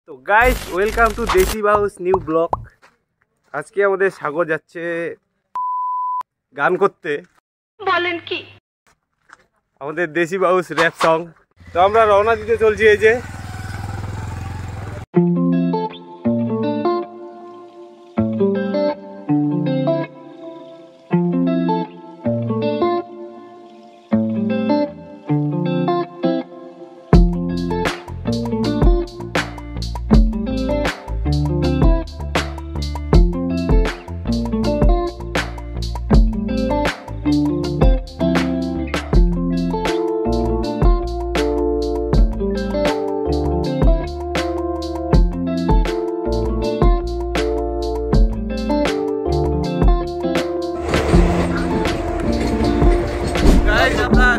তো guys welcome to দেশি বাউস new blog. আজকে আমাদের সাগর যাচ্ছে গান করতে। বলেন কি? আমাদের দেশি বাউস র‍্যাপ সং। তো আমরা রওনা দিতে চলছি। এই যে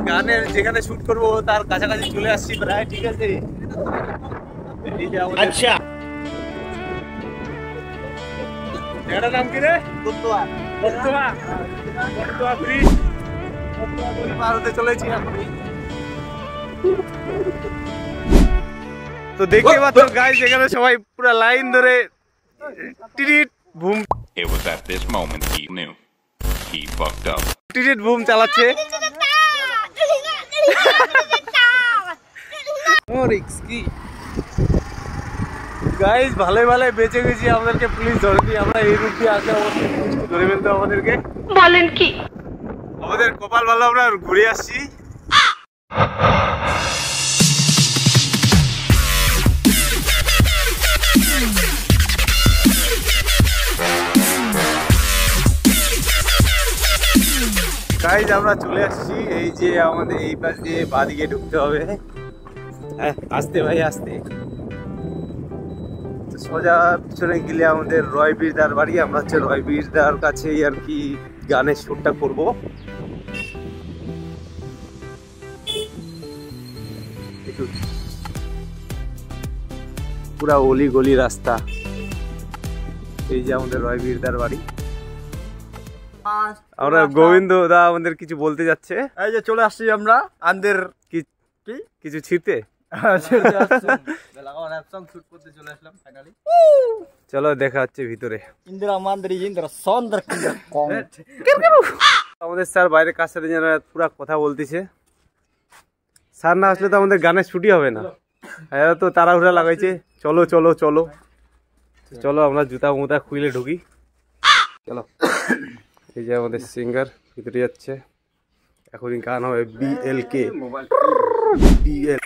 গানের যেখানে শুট করব তার কাছাকাছি চলে আসছি প্রায়। ঠিক আছে, আচ্ছা এটার নাম কি রে? বর্তোয়া ব্রিজ। পার হতে চলেছি এখন। তো দেখতে পাচ্ছ গাইস, এখানে সবাই পুরো লাইন ধরে টিরিট broom. It was at this moment he knew he fucked up. টিরিট বুম চালাচ্ছে। গাইস ভালোই ভালোই বেঁচে গেছি। আমাদেরকে পুলিশ ধরেনি। আমরা এই রুট দিয়ে আসলে ধরে ফেলতো আমাদেরকে। বলেন কি? আমাদের কপাল ভালো, আমরা ঘুরে আসছি। গাইস আমরা চলে আসছি। এই যে আমাদের এই পাশ দিয়ে বাদিকে ঢুকতে হবে। আস্তে ভাই আস্তে। সোজা পিছনে গেলে আমাদের রয় বীরদার বাড়ি। আমরা হচ্ছে রয় বীরদার কাছেই আর কি গানের শুটটা করবো। পুরা অলি গলি রাস্তা। এই যে আমাদের রয় বীরদার বাড়ি। আমরা গোবিন্দ দা আমাদের কিছু বলতে যাচ্ছে। এই যে চলে আসছি আমরা আন্দের কিছু ছিঁড়তে। চলো দেখা হচ্ছে ভিতরে। আমাদের স্যার বাইরে কাজ সাথে যেন পুরা কথা বলতেছে। স্যার না আসলে তো আমাদের গানের ছুটি হবে না। তো তাড়াহুড়া লাগাইছে। চলো চলো চলো চলো আমরা জুতা মুতা খুলে ঢুকি। চলো। এই যে আমাদের সিঙ্গার ভিতরে যাচ্ছে। এখনই গান হবে BLK BL।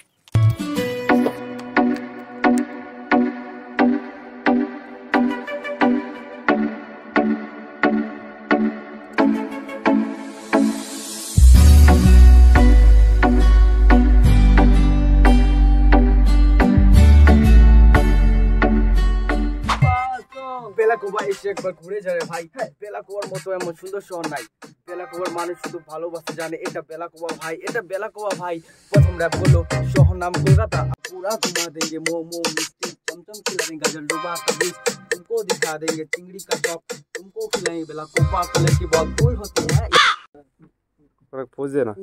বেলাকোবা এসে একবার ঘুরে যাবে ভাই। বেলাকোবার মতো এমন সুন্দর শহর নাই। বেলাকোবার মানুষ শুধু ভালোবাসতে জানে। এটা বেলাকোবা ভাই, এটা বেলাকোবা ভাই। প্রথম র‍্যাপ বললো শহর নাম কলকাতা। पूरा घुमा देंगे मोमो मिस्टी चमचम खिला देंगे गाजर डूबा का बीच। तुमको दिखा देंगे चिंगड़ी का चॉप। तुमको खिलाएंगे बेलाकोबा कलर की बहुत फूल होती है। পোজ দে না।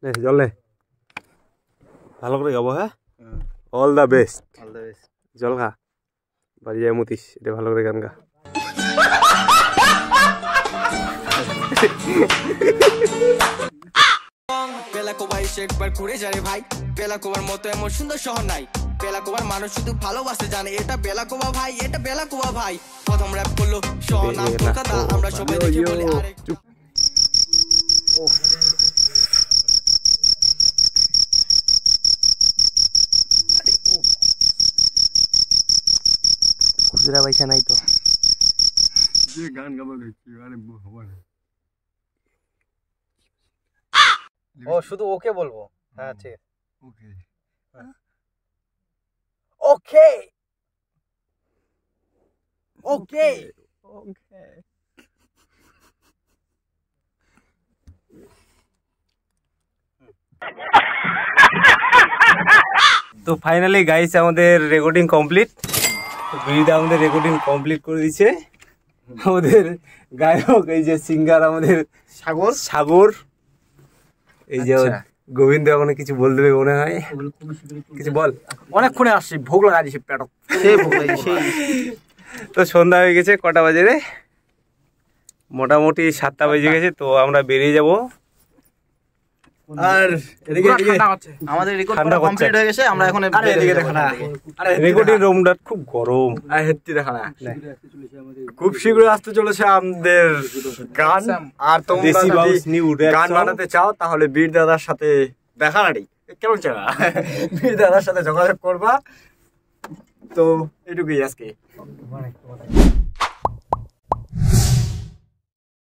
নে চল নে। ভালো করে গাবো। হ্যাঁ, অল দা বেস্ট। জল খা বাড়ি যায় মতিস। এটা ভালো করে গান গা। বেলাকোবা এসে একবার ঘুরে যাবে ভাই। বেলাকোবার মতো এমন সুন্দর শহর নাই। বেলাকোবার মানুষ শুধু ভালোবাসতে জানে। এটা বেলাকোবা ভাই, এটা বেলাকোবা ভাই। প্রথম র‍্যাপ করলো শহর নাম কলকাতা। আমরা সবাই দেখে বলি আরে খুচরা পয়সা নাই তো। যে গান গাবো দেখছি আরে হবে না। ও শুধু ওকে বলবো? হ্যাঁ ঠিক আছে। ওকে ওকে ওকে ওকে। তো ফাইনালি গাইস আমাদের রেকর্ডিং কমপ্লিট। বিরিদা আমাদের রেকর্ডিং কমপ্লিট করে দিয়েছে। আমাদের গায়ক এই যে সিঙ্গার আমাদের সাগর এই যে গোবিন্দ এখন কিছু বল দেবে মনে হয়, কিছু বল। অনেকক্ষণে আসছি, ভোগ লাগা দিছে পেট। তো সন্ধ্যা হয়ে গেছে, কটা বাজে রে? মোটামুটি 7টা বেজে গেছে। তো আমরা বেরিয়ে যাব। আর এদিকে আমাদের রেকর্ড ঠান্ডা করা কমপ্লিট হয়ে গেছে, আমরা এখন আরে এদিকে দেখো না, আরে রেকর্ডিং রুমটা খুব গরম। আরে হেত্তি দেখো না, খুব শীঘ্রই আসতে চলেছে আমাদের গান। আর তোমরা দেশি যদি বাউস নিউ গান বানাতে চাও তাহলে বীর দাদার সাথে দেখা নাড়ি কেমন চাও বীর দাদার সাথে যোগাযোগ করবা। তো এটুকুই আজকে।